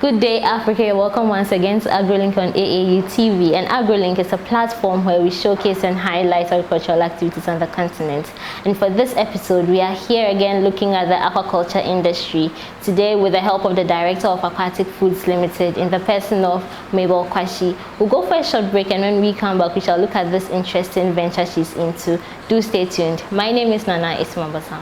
Good day, Africa. Welcome once again to AgroLink on AAU TV. And AgroLink is a platform where we showcase and highlight agricultural activities on the continent. And for this episode, we are here again looking at the aquaculture industry. Today, with the help of the Director of Aquatic Foods Limited in the person of Mabel Kwashi. We'll go for a short break, and when we come back, we shall look at this interesting venture she's into. Do stay tuned. My name is Nana Ismabasam.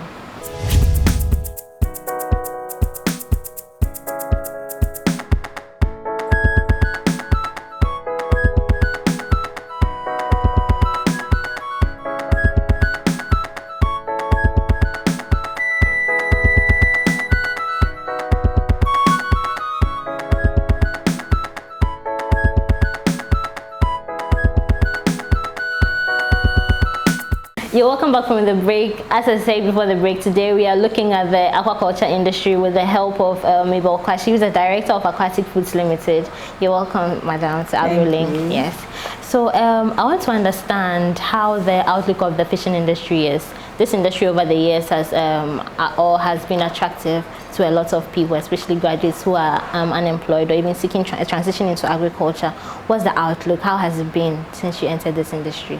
You're welcome back from the break. As I said before the break, today we are looking at the aquaculture industry with the help of Mabel Kwashi, who is the Director of Aquatic Foods Limited. You're welcome, Madam, to AgroLink. Yes. So I want to understand how the outlook of the fishing industry is. This industry over the years has been attractive to a lot of people, especially graduates who are unemployed or even seeking a transition into agriculture. What's the outlook? How has it been since you entered this industry?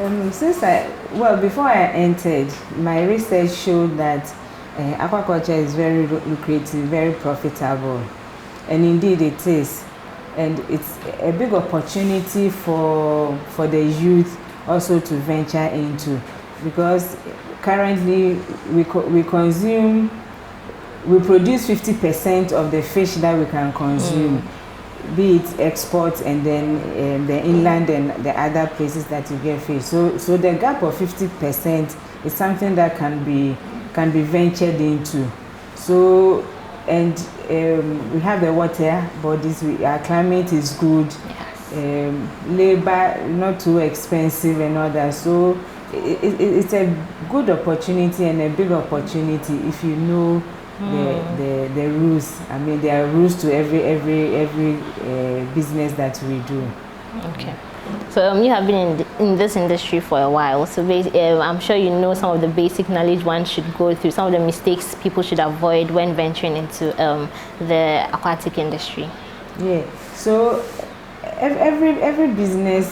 Before I entered, my research showed that aquaculture is very lucrative, very profitable, and indeed it is. And it's a big opportunity for the youth also to venture into, because currently we produce 50% of the fish that we can consume. Be it export and then the inland and the other places that you get fish. So the gap of 50% is something that can be ventured into. So we have the water bodies. Our climate is good. Yes. Labor not too expensive and all that. So it's a good opportunity and a big opportunity if you know the rules. I mean, there are rules to every business that we do. Okay. So you have been in this industry for a while. So I'm sure you know some of the basic knowledge one should go through, some of the mistakes people should avoid when venturing into the aquatic industry. Yeah. So every business,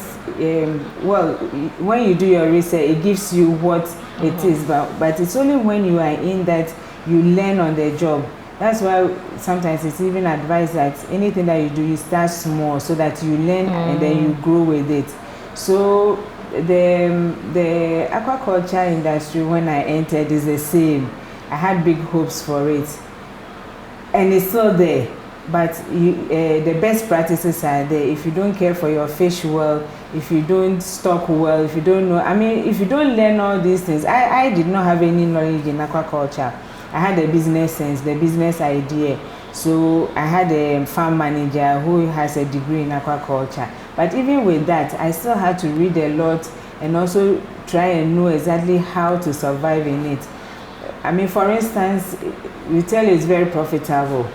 when you do your research, it gives you what it is, but it's only when you are in that you learn on the job. That's why sometimes it's even advised that anything that you do, you start small so that you learn and then you grow with it. So the aquaculture industry, when I entered, is the same. I had big hopes for it, and it's still there. But the best practices are there. If you don't care for your fish well, if you don't stock well, if you don't know, if you don't learn all these things. I did not have any knowledge in aquaculture. I had a business sense, the business idea. So I had a farm manager who has a degree in aquaculture. But even with that, I still had to read a lot and also try and know exactly how to survive in it. For instance, retail is very profitable,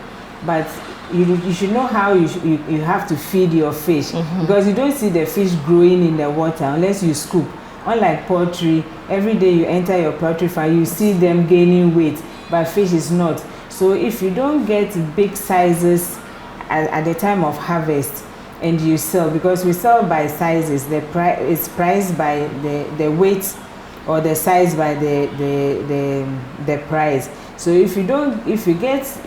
but you should know how you have to feed your fish, because you don't see the fish growing in the water unless you scoop. Unlike poultry, every day you enter your poultry farm, you see them gaining weight, but fish is not. So if you don't get big sizes at the time of harvest and you sell, because we sell by sizes, the price is priced by the weight or the size by the price. So if you get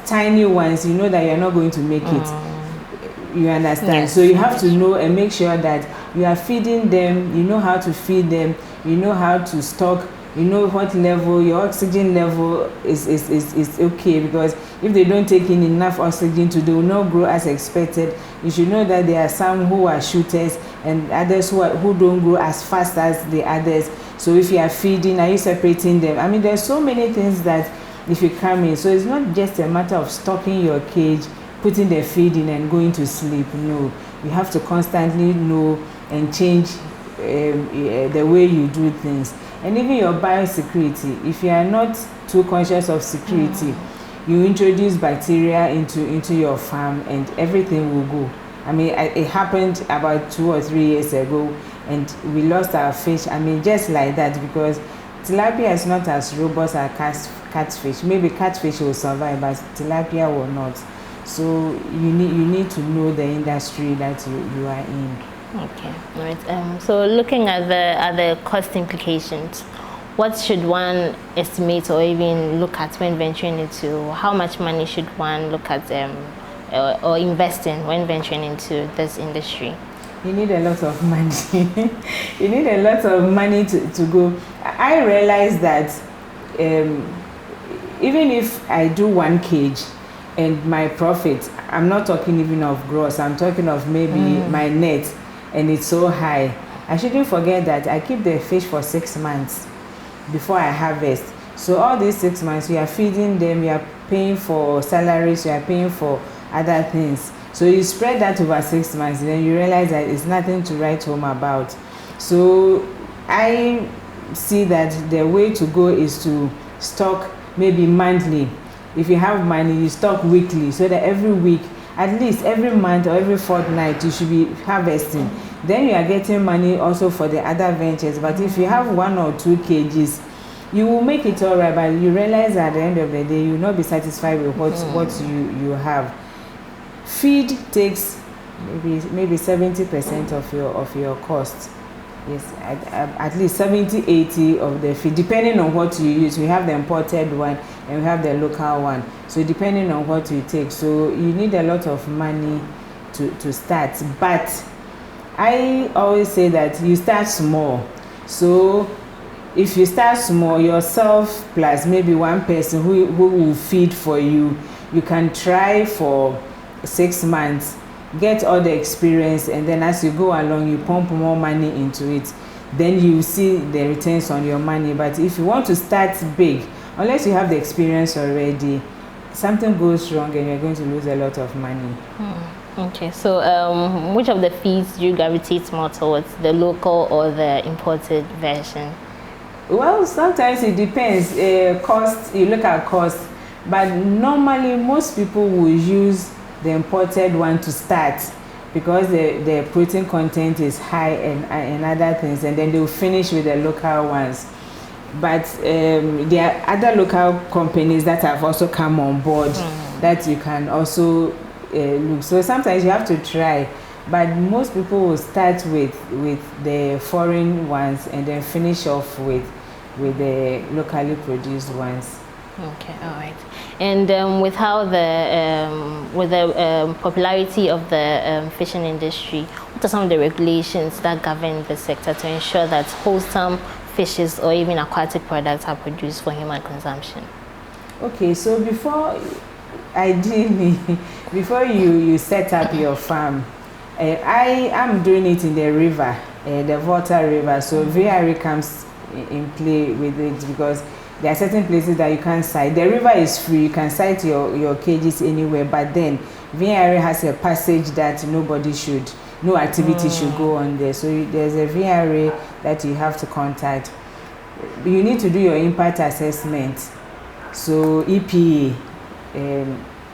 tiny ones, you know that you're not going to make it. You understand? Yes. So you have to know and make sure that you are feeding them, you know how to feed them, you know how to stock, you know what level, your oxygen level is okay, because if they don't take in enough oxygen they will not grow as expected. You should know that there are some who are shooters and others who don't grow as fast as the others. So if you are feeding, are you separating them? There's so many things that if you come in, so it's not just a matter of stocking your cage, putting the feed in and going to sleep. No, you have to constantly know and change the way you do things. And even your biosecurity, if you are not too conscious of security, you introduce bacteria into your farm and everything will go. It happened about 2 or 3 years ago, and we lost our fish, just like that, because tilapia is not as robust as catfish. Maybe catfish will survive, but tilapia will not. So you need to know the industry that you are in. Okay, all right. So looking at the cost implications, what should one estimate or even look at when venturing into? How much money should one look at or invest in when venturing into this industry? You need a lot of money. You need a lot of money to go. I realize that even if I do 1 cage and my profit, I'm not talking even of gross, I'm talking of maybe my net, and it's so high, I shouldn't forget that I keep the fish for 6 months before I harvest. So all these 6 months, you are feeding them, you are paying for salaries, you are paying for other things. So you spread that over 6 months, and then you realize that it's nothing to write home about. So I see that the way to go is to stock maybe monthly. If you have money, you stock weekly, so that every week, at least every month or every fortnight, you should be harvesting. Then you are getting money also for the other ventures. But if you have 1 or 2 cages, you will make it all right, but you realize at the end of the day, you will not be satisfied with what you have. Feed takes maybe 70% of your cost. Yes, at least 70-80 of the feed, depending on what you use. We have the imported one and we have the local one. So depending on what you take, so you need a lot of money to start. But I always say that you start small. So if you start small, yourself plus maybe 1 person who will feed for you, you can try for 6 months, get all the experience, and then as you go along, you pump more money into it. Then you see the returns on your money. But if you want to start big, unless you have the experience already, something goes wrong and you're going to lose a lot of money. Okay, so which of the feeds do you gravitate more towards, the local or the imported version? Well, sometimes it depends. Cost, you look at cost, but normally most people will use the imported one to start because the protein content is high and other things, and then they'll finish with the local ones. But there are other local companies that have also come on board that you can also look. So sometimes you have to try, but most people will start with the foreign ones and then finish off with the locally produced ones. Okay, all right. And with how the popularity of the fishing industry, what are some of the regulations that govern the sector to ensure that wholesome fishes or even aquatic products are produced for human consumption? Okay, so before you set up your farm, I am doing it in the river, the Volta River. So VRA comes in play with it because there are certain places that you can't sight. The river is free, you can sight your cages anywhere, but then VRA has a passage that no activity should go on there. So there's a VRA that you have to contact. You need to do your impact assessment. So EPA,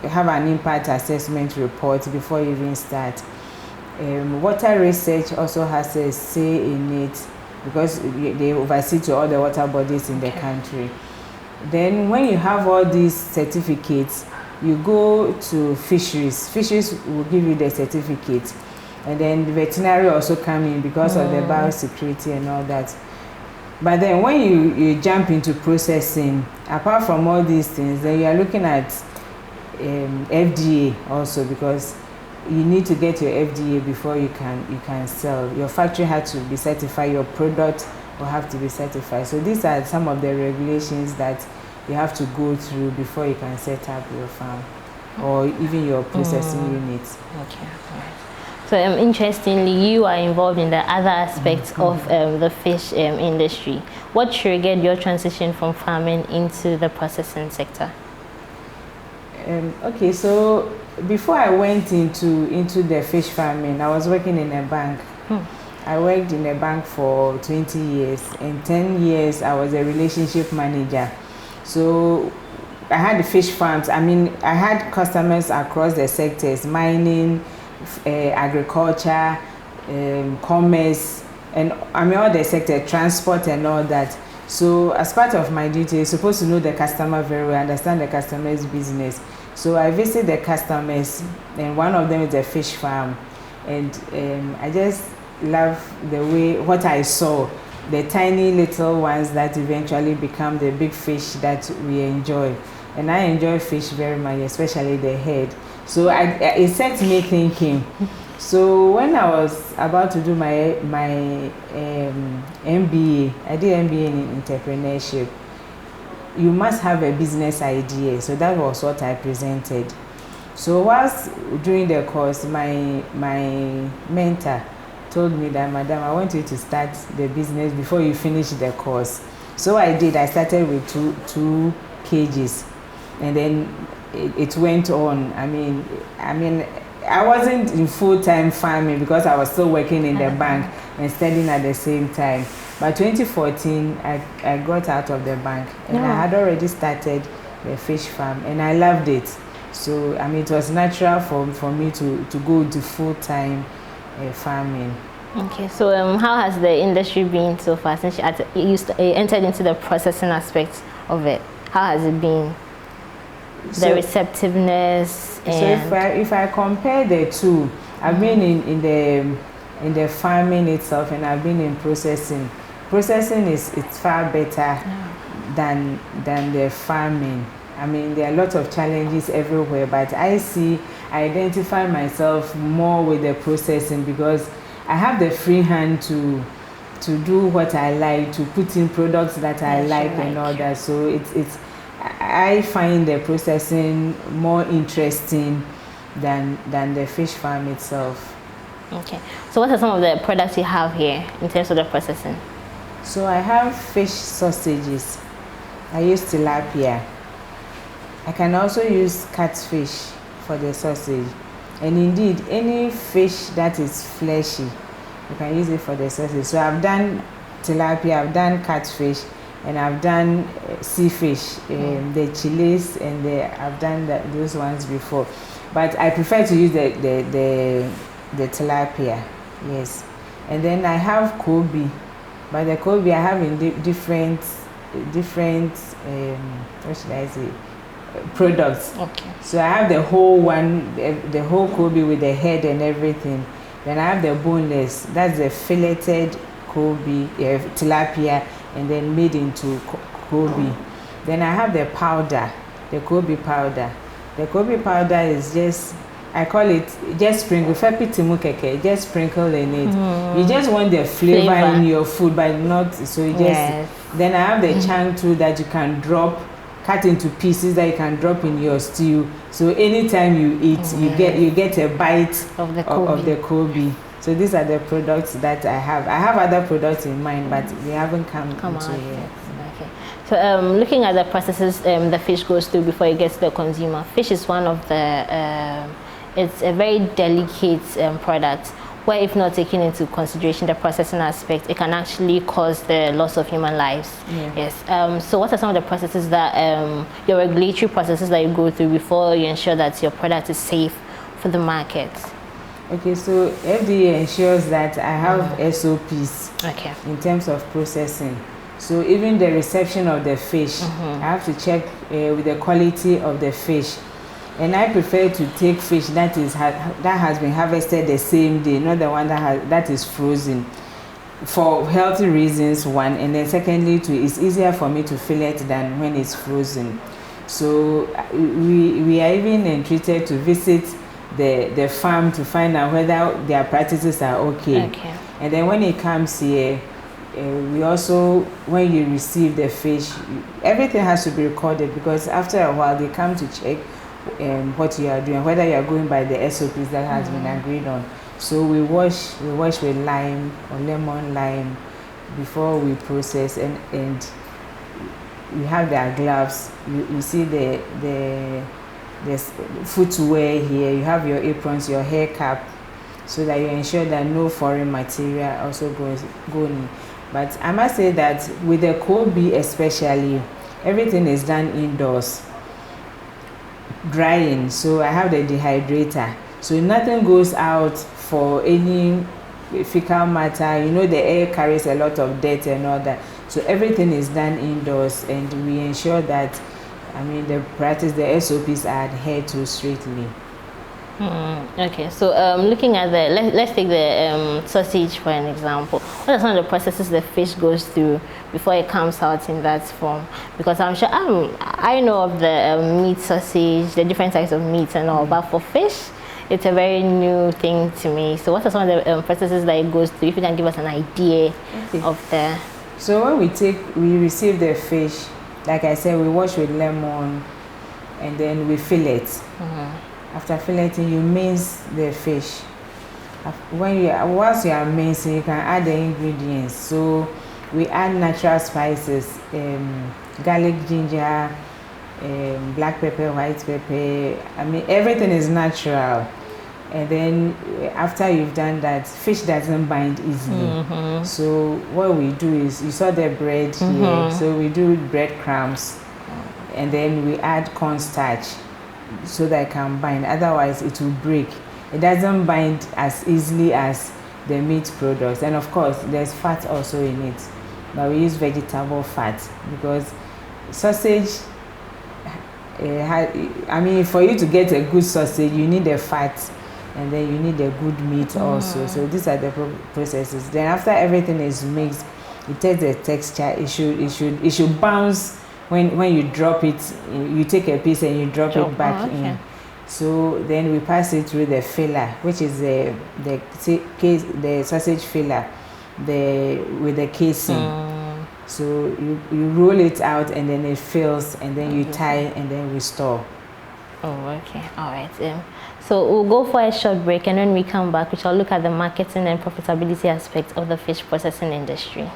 have an impact assessment report before you even start. Water research also has a say in it, because they oversee to all the water bodies in the country. Then when you have all these certificates, you go to fisheries. Fisheries will give you the certificate. And then the veterinary also come in because of the biosecurity and all that. But then when you jump into processing, apart from all these things, then you are looking at FDA also, because you need to get your FDA before you can sell. Your factory has to be certified, your product will have to be certified. So these are some of the regulations that you have to go through before you can set up your farm or even your processing units. Okay, all right. So interestingly, you are involved in the other aspects of the fish industry. What triggered your transition from farming into the processing sector? Okay, so before I went into the fish farming, I was working in a bank. I worked in a bank for 20 years. In 10 years, I was a relationship manager. So I had the fish farms. I mean, I had customers across the sectors: mining, agriculture, commerce, and I mean all the sector, transport and all that. So as part of my duty, you're supposed to know the customer very well, understand the customer's business. So I visit the customers, and one of them is a fish farm, and I just love the way what I saw, the tiny little ones that eventually become the big fish that we enjoy. And I enjoy fish very much, especially the head. So it set me thinking. So when I was about to do my MBA, I did MBA in entrepreneurship. You must have a business idea. So that was what I presented. So whilst during the course, my mentor told me that, Madam, I want you to start the business before you finish the course. So I did. I started with two cages, and then it went on. I mean, I wasn't in full-time farming because I was still working in the bank and studying at the same time. By 2014, I got out of the bank, and I had already started the fish farm, and I loved it. So I mean, it was natural for me to go to full-time farming. Okay, so how has the industry been so far since you entered into the processing aspect of it? How has it been? The receptiveness. And so if I compare the two, I've been in the farming itself, and I've been in processing. Processing it's far better than the farming. I mean, there are a lot of challenges everywhere, but I identify myself more with the processing because I have the free hand to do what I like, to put in products that I like and all that. So I find the processing more interesting than the fish farm itself. Okay. So what are some of the products you have here in terms of the processing? So I have fish sausages. I use tilapia. I can also use catfish for the sausage. And indeed, any fish that is fleshy, you can use it for the sausage. So I've done tilapia, I've done catfish, and I've done sea fish, the chiles, and I've done those ones before. But I prefer to use the tilapia, yes. And then I have Kobe. But the Kobe I have in different what should I say, products. Okay. So I have the whole one, the whole Kobe with the head and everything. Then I have the boneless, that's the filleted Kobe, tilapia, and then made into Kobe. Then I have the powder, the Kobe powder. The Kobe powder is just, I call it just sprinkle, just sprinkle in it. You just want the flavor in your food, but not, so you just, then I have the chang too that you can cut into pieces that you can drop in your stew. So anytime you eat, you get a bite of the Kobe. So these are the products that I have. I have other products in mind, but they haven't come into yet. Okay. So looking at the processes the fish goes through before it gets to the consumer, fish is one of the, it's a very delicate product where if not taken into consideration the processing aspect, it can actually cause the loss of human lives. Yes. So what are some of the processes that, your regulatory processes that you go through before you ensure that your product is safe for the market? Okay, so FDA ensures that I have SOPs in terms of processing. So even the reception of the fish, I have to check with the quality of the fish. And I prefer to take fish that has been harvested the same day, not the one that is frozen, for healthy reasons, one, and then secondly, it's easier for me to fillet than when it's frozen. So we are even entreated to visit the farm to find out whether their practices are okay. And then when it comes here, we also, when you receive the fish, everything has to be recorded because after a while they come to check what you are doing, whether you are going by the SOPs that has been agreed on. So we wash with lime or lemon lime before we process, and we have their gloves. You see the footwear here. You have your aprons, your hair cap, so that you ensure that no foreign material also goes in. But I must say that with the Kobe especially, everything is done indoors, drying. So I have the dehydrator, so nothing goes out for any fecal matter. You know, the air carries a lot of dirt and all that. So everything is done indoors, and we ensure that, I mean, the SOPs are adhered to strictly. Okay, so looking at let's take the sausage for an example. What are some of the processes the fish goes through before it comes out in that form? Because I'm sure I know of the meat sausage, the different types of meats and all, but for fish, it's a very new thing to me. So what are some of the processes that it goes through? If you can give us an idea of the... So when we receive the fish, like I said, we wash with lemon, and then we fillet. After filleting, you mince the fish. Once you are mincing, you can add the ingredients. So we add natural spices, garlic, ginger, black pepper, white pepper. I mean, everything is natural. And then after you've done that, fish doesn't bind easily. So what we do is, you saw the bread here, so we do breadcrumbs, and then we add cornstarch so that it can bind. Otherwise, it will break. It doesn't bind as easily as the meat products. And of course, there's fat also in it, but we use vegetable fat because sausage, I mean, for you to get a good sausage, you need the fat, and then you need a good meat also. So these are the processes. Then after everything is mixed, it takes the texture. It should bounce when you drop it. You take a piece and you drop it back in. So then we pass it through the filler, which is the sausage filler, with the casing. So you roll it out, and then it fills, and then you tie, and then we store. Oh, okay. All right. So we'll go for a short break, and when we come back, we shall look at the marketing and profitability aspects of the fish processing industry.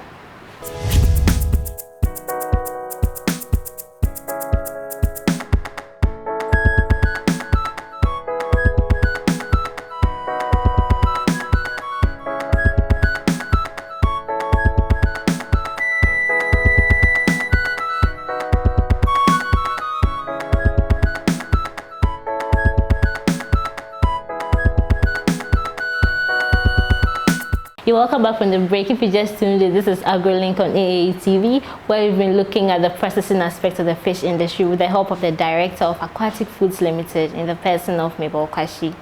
You're welcome back from the break. If you just tuned in, this is AgroLink on AAE TV, where we've been looking at the processing aspects of the fish industry with the help of the director of Aquatic Foods Limited in the person of Mabel Kwashi.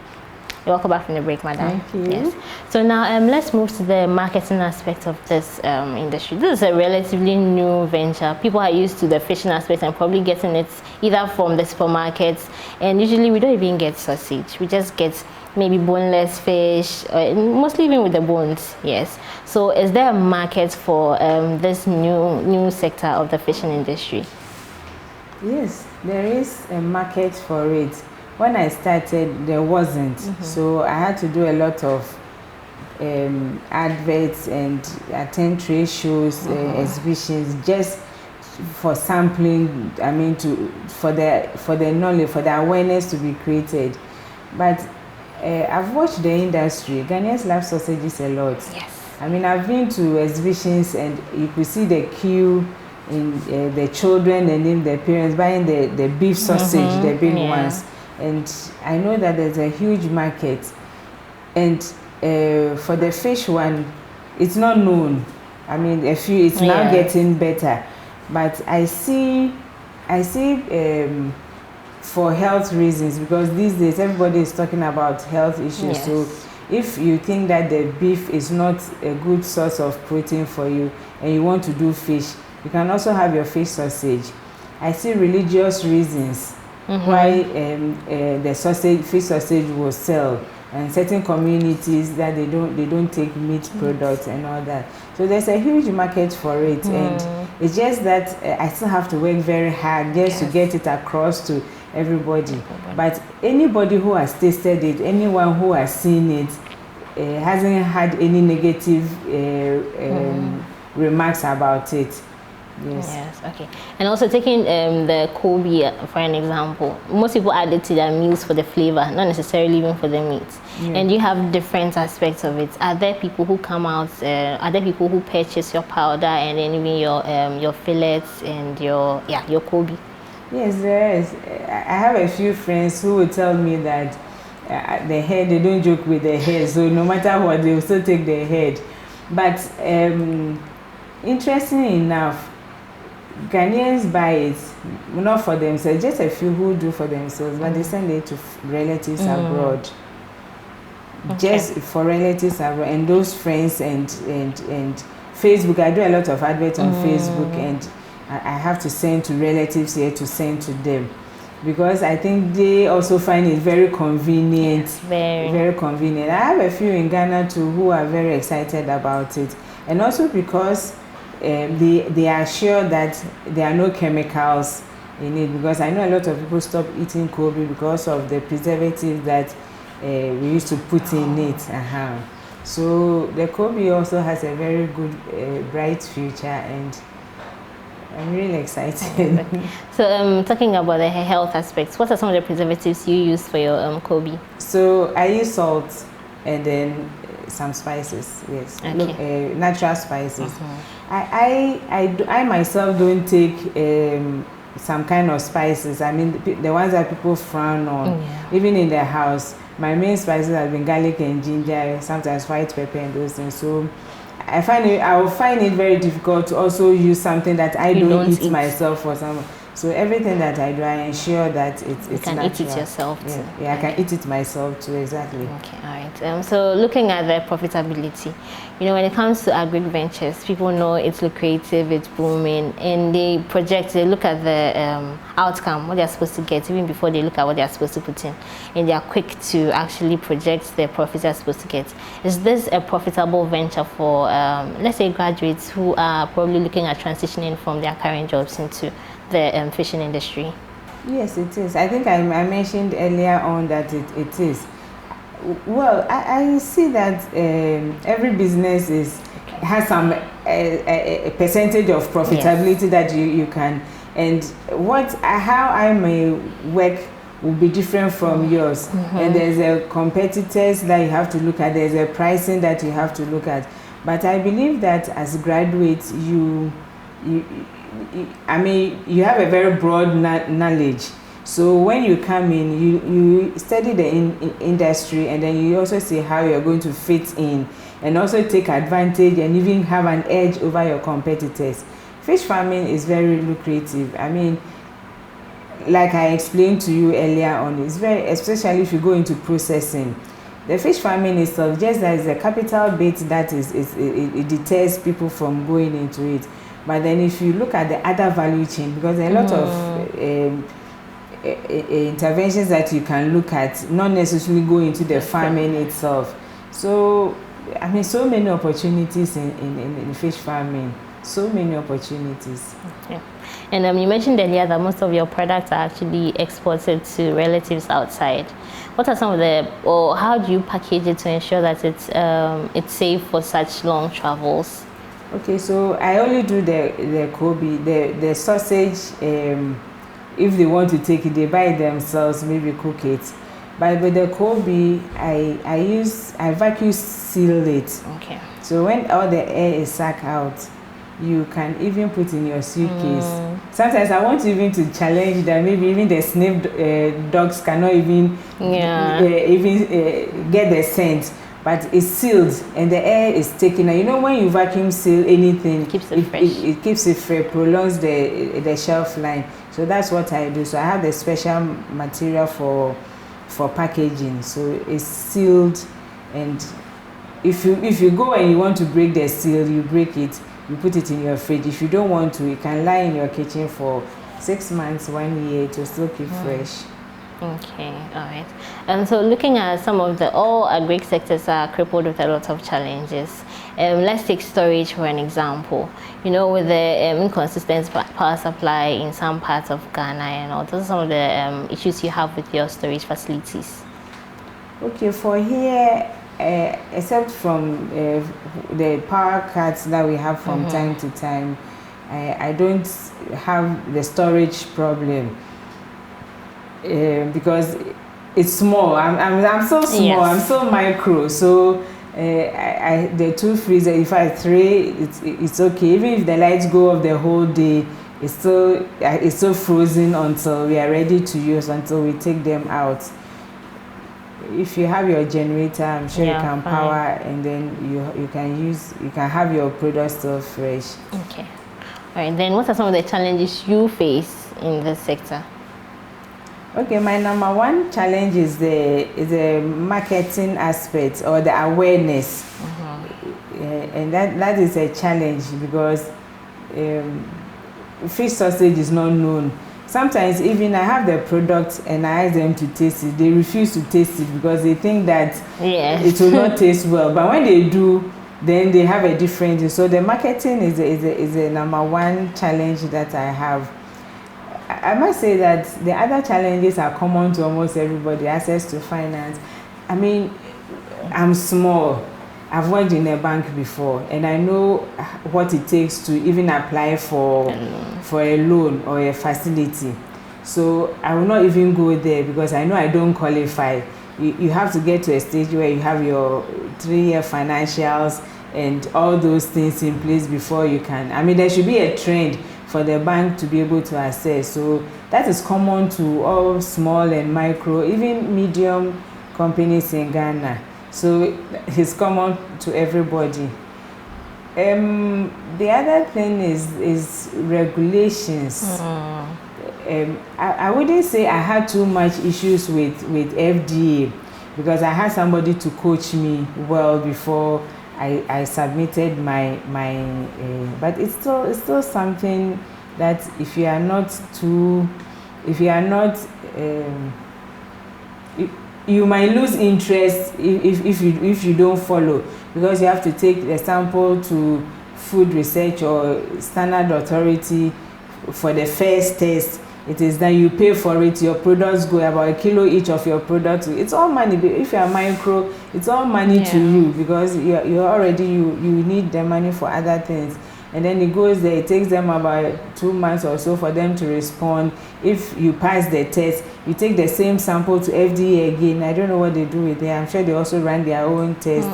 You're welcome back from the break, madam. Thank you. Yes. So now let's move to the marketing aspect of this industry. This is a relatively new venture. People are used to the fishing aspect and probably getting it either from the supermarkets, and usually we don't even get sausage. We just get maybe boneless fish, mostly even with the bones. Yes. So is there a market for this new sector of the fishing industry? Yes, there is a market for it. When I started, there wasn't. So I had to do a lot of adverts and attend trade shows, exhibitions, just for sampling. I mean, for the knowledge, for the awareness to be created. But I've watched the industry. Ghanaians love sausages a lot. Yes. I mean, I've been to exhibitions, and you could see the queue in the children and in the parents buying the beef sausage, the big ones. And I know that there's a huge market. And for the fish one, it's not known. I mean, it's now getting better. But I see for health reasons, because these days everybody is talking about health issues. Yes. So if you think that the beef is not a good source of protein for you and you want to do fish, you can also have your fish sausage. I see religious reasons why the fish sausage will sell, and certain communities that they don't take meat products and all that. So there's a huge market for it, and it's just that I still have to work very hard just to get it across to everybody. But anybody who has tasted it, anyone who has seen it, hasn't had any negative remarks about it. Yes. Yes. Okay. And also taking the Kobe for an example, most people add it to their meals for the flavor, not necessarily even for the meat. And you have different aspects of it. Are there people who come out? Are there people who purchase your powder and then even your fillets and your Kobe? Yes, there is. I have a few friends who will tell me that the head, they don't joke with the head. So no matter what, they will still take the head. But interesting enough, Ghanaians buy it not for themselves, just a few who do for themselves, but they send it to relatives abroad. Just for relatives abroad, and those friends and Facebook. I do a lot of adverts on Facebook, and I have to send to relatives here to send to them, because I think they also find it very convenient. Very convenient. I have a few in Ghana too who are very excited about it, and also because they are sure that there are no chemicals in it, because I know a lot of people stop eating Kobe because of the preservatives that we used to put in it. So the Kobe also has a very good, bright future, and I'm really excited. So talking about the health aspects, what are some of the preservatives you use for your Kobe? So I use salt and then some spices, yes. Okay. Natural spices. I myself don't take some kind of spices. I mean, the ones that people frown on, even in the house. My main spices have been garlic and ginger, sometimes white pepper and those things. So I will find it very difficult to also use something that I don't eat myself or something. So everything that I do, I ensure that it's you can natural. Eat it yourself too. Yeah, I can eat it myself too, exactly. Okay, all right. So looking at the profitability, when it comes to agri ventures, people know it's lucrative, it's booming, and they look at the outcome, what they're supposed to get, even before they look at what they're supposed to put in, and they are quick to actually project the profits they're supposed to get. Is this a profitable venture for, let's say, graduates who are probably looking at transitioning from their current jobs into the fishing industry? Yes, it is. I think I mentioned earlier on that it is. Well, I see that every business has some a percentage of profitability that you can, and how I may work will be different from yours. And there's a competitors that you have to look at. There's a pricing that you have to look at. But I believe that as graduates, you have a very broad knowledge. So when you come in, you study the industry, and then you also see how you're going to fit in, and also take advantage and even have an edge over your competitors. Fish farming is very lucrative. I mean, like I explained to you earlier on, it's very, especially if you go into processing. The fish farming itself, just as a capital bit that it deters people from going into it. But then if you look at the other value chain, because there are a lot of interventions that you can look at, not necessarily go into the farming itself. So, I mean, so many opportunities in fish farming, so many opportunities. Okay. And you mentioned earlier that most of your products are actually exported to relatives outside. What are some of or how do you package it to ensure that it's safe for such long travels? Okay, so I only do the Kobe, the sausage. If they want to take it, they buy it themselves, maybe cook it. But with the Kobe, I vacuum seal it. Okay. So when all the air is sucked out, you can even put in your suitcase. Sometimes I want even to challenge that maybe even the snake dogs cannot even get the scent. But it's sealed and the air is taken. And when you vacuum seal anything, it keeps it fresh. It keeps it fresh, prolongs the shelf life. So that's what I do. So I have the special material for packaging. So it's sealed, and if you go and you want to break the seal, you break it, you put it in your fridge. If you don't want to, you can lie in your kitchen for 6 months, 1 year to still keep fresh. Okay, all right. And so looking at some of all agri sectors are crippled with a lot of challenges. Let's take storage for an example. With the inconsistent power supply in some parts of Ghana and all, those are some of the issues you have with your storage facilities. Okay, for here, except from the power cuts that we have from time to time, I don't have the storage problem. Because it's small. I'm so small. Yes. I'm so micro. So the 2 freezer, if I 3, it's okay. Even if the lights go off the whole day, it's still frozen until we are ready to use, until we take them out. if you have your generator, I'm sure you can fine. power, and then you can have your products still fresh. Okay. All right. Then, what are some of the challenges you face in this sector? Okay, my number one challenge is the marketing aspect or the awareness, and that is a challenge because fish sausage is not known. Sometimes even I have the product and I ask them to taste it, they refuse to taste it because they think that it will not taste well. But when they do, then they have a different. So the marketing is a number one challenge that I have. I must say that the other challenges are common to almost everybody. Access to finance. I mean, I'm small. I've worked in a bank before, and I know what it takes to even apply for a loan or a facility. So I will not even go there because I know I don't qualify. You have to get to a stage where you have your 3-year financials and all those things in place before you can. I mean, there should be a trend for the bank to be able to assess. So that is common to all small and micro, even medium companies in Ghana. So it's common to everybody. The other thing is regulations. I wouldn't say I had too much issues with FDA because I had somebody to coach me well before I submitted my but it's still something that if you are not you might lose interest if you don't follow, because you have to take the sample to food research or standard authority for the first test. It is that you pay for it. Your products go about a kilo each of your products. It's all money. If you are micro, it's all money to you because you're already you need the money for other things. And then it goes there. It takes them about 2 months or so for them to respond. If you pass the test, you take the same sample to FDA again. I don't know what they do with it. I'm sure they also run their own test.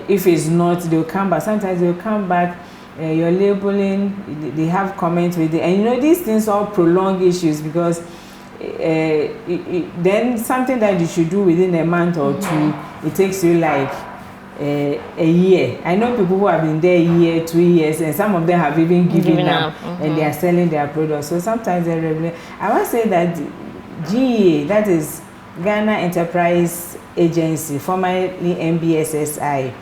If it's not, they'll come back. Sometimes they'll come back. Your labeling, they have comments with it. And you know, these things all prolong issues because then something that you should do within a month or two, it takes you like a year. I know people who have been there a year, 2 years, and some of them have even given up and they are selling their products. So sometimes they're regular. I must say that GEA, that is Ghana Enterprise Agency, formerly MBSSI,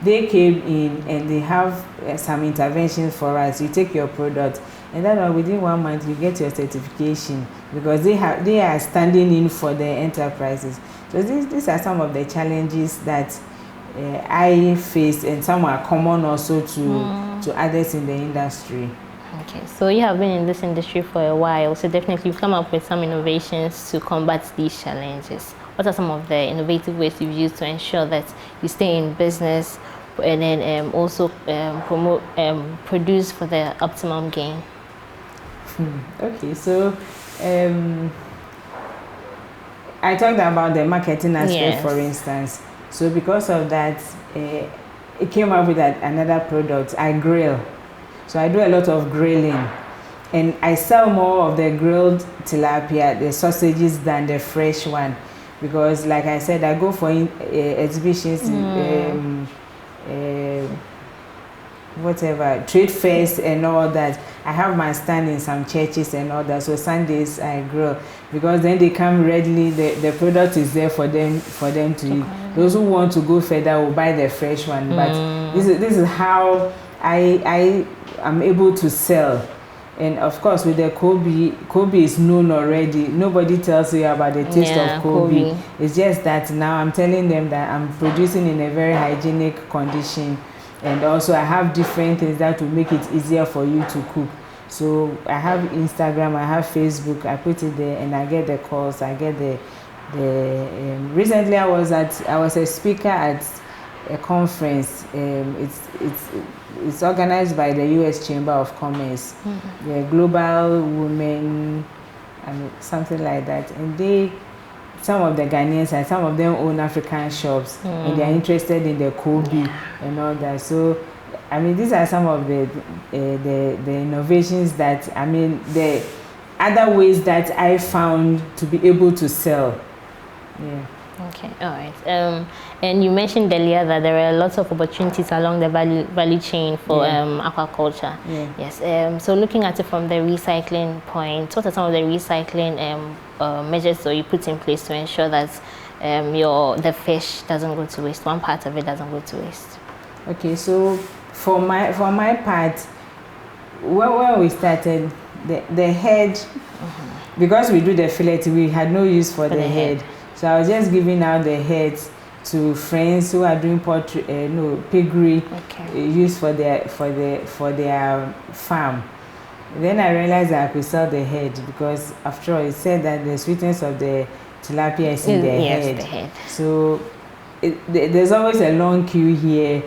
they came in and they have some interventions for us. You take your product, and then within 1 month you get your certification because they are standing in for the enterprises. So these are some of the challenges that I faced, and some are common also to others in the industry. Okay, so you have been in this industry for a while, so definitely you've come up with some innovations to combat these challenges. What are some of the innovative ways you've used to ensure that you stay in business and then also produce for the optimum gain? Okay, so I talked about the marketing aspect, for instance. So because of that, it came up with another product. I grill. So I do a lot of grilling. And I sell more of the grilled tilapia, the sausages, than the fresh one. Because like I said, I go for exhibitions, whatever, trade fairs and all that. I have my stand in some churches and all that. So Sundays I grill because then they come readily. The product is there for them to eat. Those who want to go further will buy the fresh one. But this is how I am able to sell. And of course, with the Kobe is known already. Nobody tells you about the taste of Kobe. It's just that now I'm telling them that I'm producing in a very hygienic condition. And also I have different things that will make it easier for you to cook. So I have Instagram, I have Facebook, I put it there and I get the calls, I get the recently I was a speaker at a conference. It's organized by the US Chamber of Commerce, the Global Women, something like that. And some of the Ghanaians and some of them own African shops, and they are interested in the Kobe and all that. So, I mean, these are some of the innovations that, the other ways that I found to be able to sell. Yeah. Okay, all right. And you mentioned earlier that there are lots of opportunities along the value chain for aquaculture. Yeah. Yes. So looking at it from the recycling point, what are some of the recycling measures that you put in place to ensure that the fish doesn't go to waste? One part of it doesn't go to waste. Okay, so for my part, when we started, the head, because we do the fillet, we had no use for the head. So I was just giving out the heads to friends who are doing piggery, use for their farm. Then I realized that I could sell the head, because after all, it said that the sweetness of the tilapia is in the head. So there's always a long queue here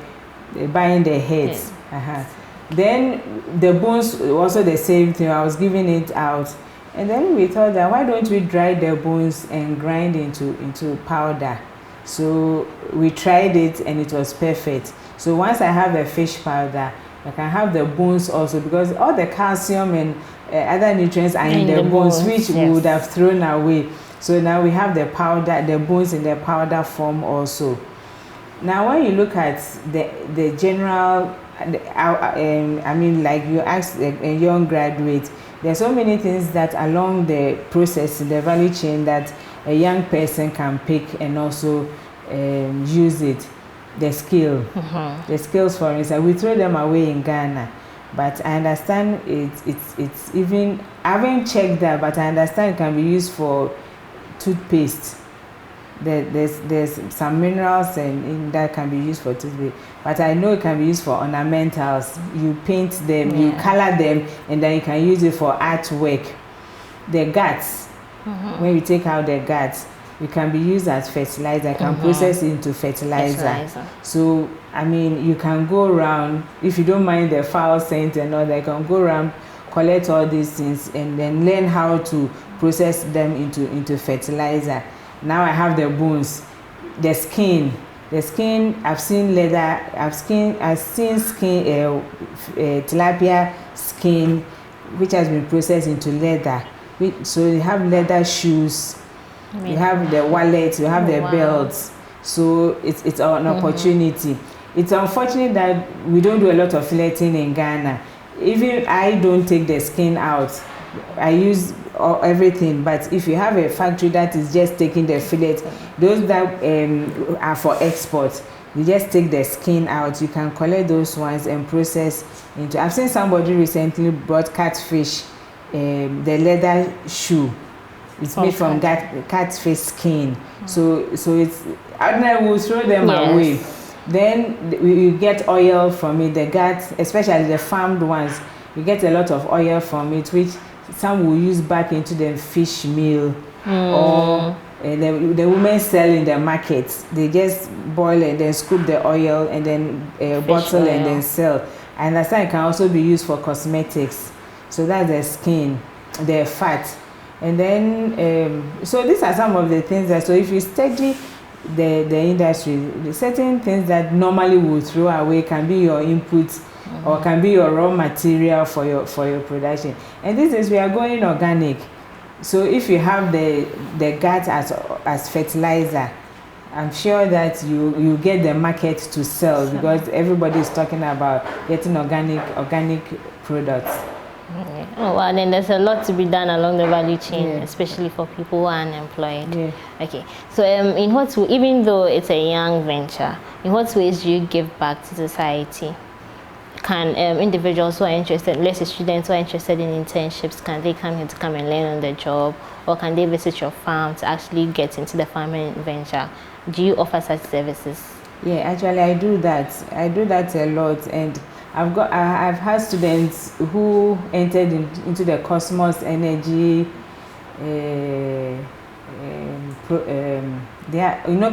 buying the heads. Then the bones, also the same thing. I was giving it out. And then we thought that why don't we dry the bones and grind into powder? So we tried it and it was perfect. So once I have the fish powder, I can have the bones also, because all the calcium and other nutrients are in the bones, which we would have thrown away. So now we have the powder, the bones in the powder form also. Now when you look at the general, I mean, like you asked a young graduate, there are so many things that along the process, the value chain, that a young person can pick and also use it. The skill, the skills, for instance, we throw them away in Ghana, but I understand it's even, I haven't checked that, but I understand it can be used for toothpaste. There's some minerals and that can be used for toothpaste, but I know it can be used for ornamentals. You paint them, you color them, and then you can use it for artwork. The guts, when you take out the guts, it can be used as fertilizer, can process into fertilizer. So I mean, you can go around, if you don't mind the foul scent and all that, you can go around, collect all these things, and then learn how to process them into fertilizer. Now I have the bones, the skin. I've seen leather. I've seen skin, tilapia skin, which has been processed into leather. So you have leather shoes. You have the wallets. You have the belts. So it's an opportunity. It's unfortunate that we don't do a lot of filleting in Ghana. Even I don't take the skin out. I use everything, but if you have a factory that is just taking the fillet, those that are for export, you just take the skin out. You can collect those ones and process into. I've seen somebody recently brought catfish, the leather shoe. It's made from catfish skin. So it's, I will throw them away. Then you get oil from it. The guts, especially the farmed ones, you get a lot of oil from it, which some will use back into the fish meal, or the women sell in the markets. They just boil and then scoop the oil and then bottle and then sell. I understand it can also be used for cosmetics. So that's the skin, the fat. And then, so these are some of the things that, so if you study the industry, the certain things that normally will throw away can be your input, or can be your raw material for your production. And this is, we are going organic. So if you have the gut as fertilizer, I'm sure that you get the market to sell, because everybody is talking about getting organic products. Oh wow, then there's a lot to be done along the value chain, especially for people who are unemployed. Okay, so in what way, even though it's a young venture, in what ways do you give back to society? Can individuals who are interested, let's say students who are interested in internships, can they come here to come and learn on the job, or can they visit your farm to actually get into the farming venture? Do you offer such services? Yeah, actually I do that. I do that a lot, and I've had students who entered into the Cosmos Energy.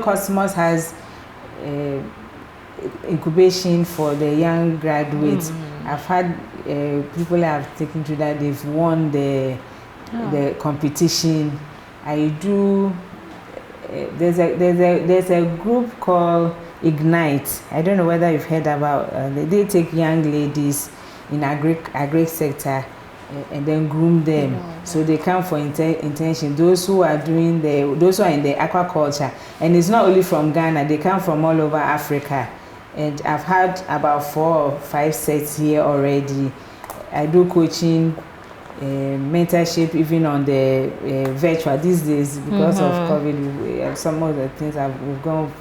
Cosmos has incubation for the young graduates. I've had people have taken to that. They've won the competition. I do. There's a group called Ignite. I don't know whether you've heard about. They take young ladies in agri sector and then groom them. So they come for intention. Those who are in the aquaculture, and it's not only from Ghana, they come from all over Africa. And I've had about 4 or 5 sets here already. I do coaching, mentorship, even on the virtual these days because of COVID. Some of the things we've gone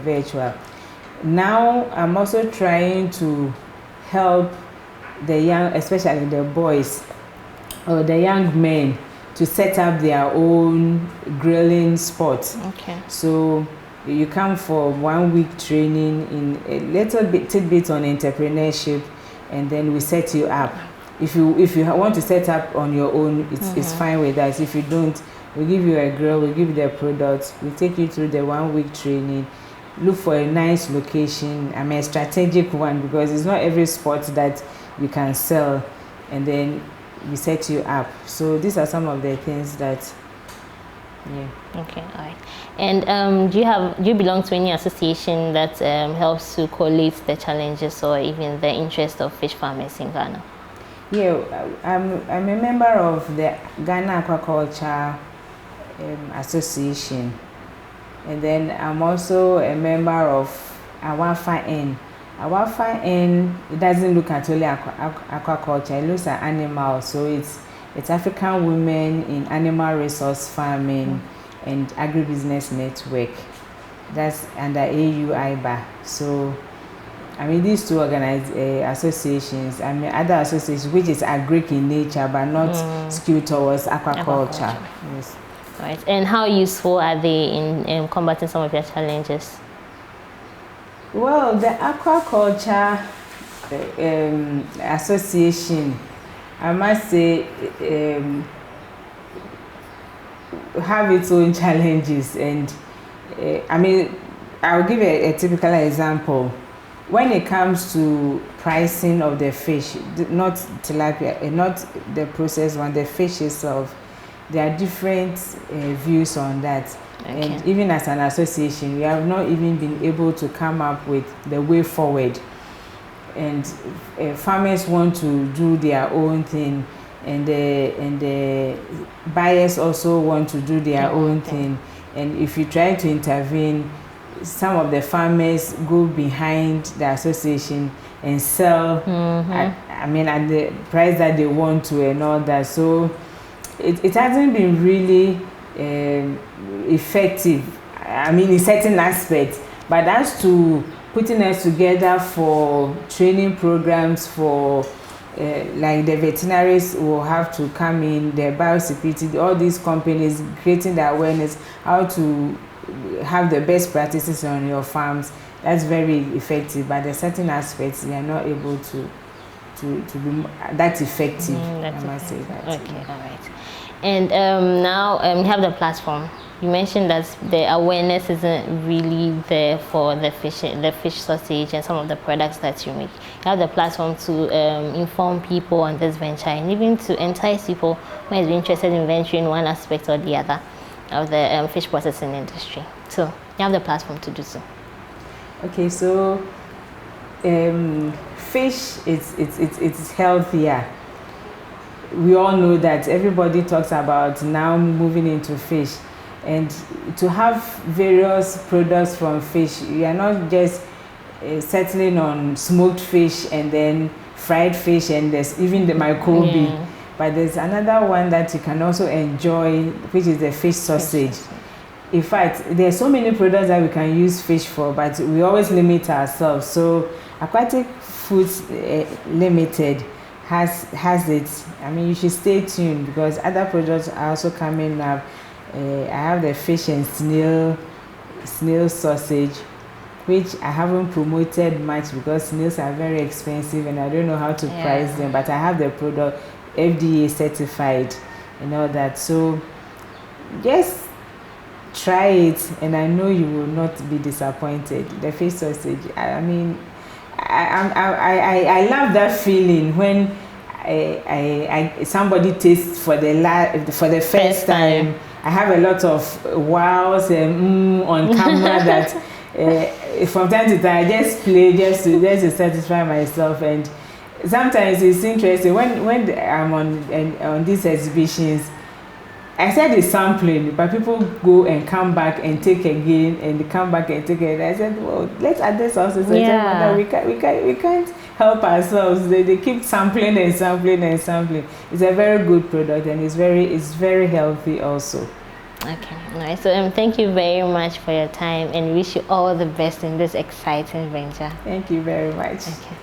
virtual. Now I'm also trying to help the young, especially the boys or the young men, to set up their own grilling spot. Okay. So you come for 1 week training in a little bit tidbit on entrepreneurship, and then we set you up. If you want to set up on your own, it's fine with us. If you don't, we give you a grill, we give you the products, we take you through the 1 week training. Look for a nice location, a strategic one, because it's not every spot that you can sell, and then we set you up. So these are some of the things that, yeah. Okay, all right. And do you belong to any association that helps to collate the challenges or even the interest of fish farmers in Ghana? Yeah, I'm a member of the Ghana Aquaculture Association, and then I'm also a member of Awafa-N. Awafa-N, it doesn't look at only aquaculture, it looks at animals. So it's African women in animal resource farming and agribusiness network. That's under AU-IBA. So these two associations, other associations which is agric in nature but not skewed towards aquaculture. Yes. Right. And how useful are they in combating some of your challenges? Well, the Aquaculture Association, I must say, have its own challenges. And I'll give a typical example. When it comes to pricing of the fish, not tilapia, not the processed one, the fish itself, there are different views on that. Okay. And even as an association, we have not even been able to come up with the way forward. And farmers want to do their own thing, and the buyers also want to do their own thing. And if you try to intervene, some of the farmers go behind the association and sell at the price that they want to and all that. So it hasn't been really effective, in certain aspects, but as to putting us together for training programs for like the veterinaries will have to come in, the biosecurity, all these companies creating the awareness how to have the best practices on your farms. That's very effective, but there's certain aspects we are not able to be that effective. I must say that. Okay, all right. And now you have the platform. You mentioned that the awareness isn't really there for the fish sausage and some of the products that you make. You have the platform to inform people on this venture, and even to entice people who are interested in venturing one aspect or the other of the fish processing industry. So you have the platform to do so. Okay, so fish it's healthier. We all know that. Everybody talks about now moving into fish, and to have various products from fish, you are not just settling on smoked fish and then fried fish, and there's even the microbe, but there's another one that you can also enjoy, which is the fish sausage. In fact, there are so many products that we can use fish for, but we always limit ourselves. So Aquatic Foods Limited has it. You should stay tuned, because other products are also coming up. I have the fish and snail sausage, which I haven't promoted much because snails are very expensive and I don't know how to price them, but I have the product FDA certified and all that. So just try it, and I know you will not be disappointed. The fish sausage, I love that feeling when somebody tastes for the first time. I have a lot of wows and on camera that from time to time I just play just to satisfy myself, and sometimes it's interesting when I'm on these exhibitions. I said it's sampling, but people go and come back and take again, and they come back and take again. I said, well, let's add this also. So Yeah. we can't help ourselves. They keep sampling and sampling and sampling. It's a very good product, and it's very healthy also. Okay, nice. So thank you very much for your time, and wish you all the best in this exciting venture. Thank you very much. Okay.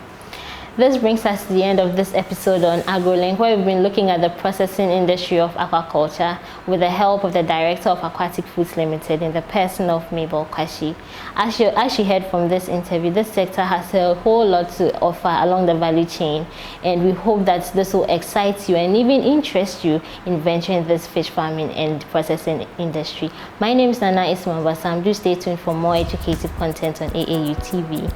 This brings us to the end of this episode on AgroLink, where we've been looking at the processing industry of aquaculture with the help of the Director of Aquatic Foods Limited in the person of Mabel Kwashi. As you heard from this interview, this sector has a whole lot to offer along the value chain, and we hope that this will excite you and even interest you in venturing this fish farming and processing industry. My name is Nana Ismail Bassam. Do stay tuned for more educative content on AAU TV.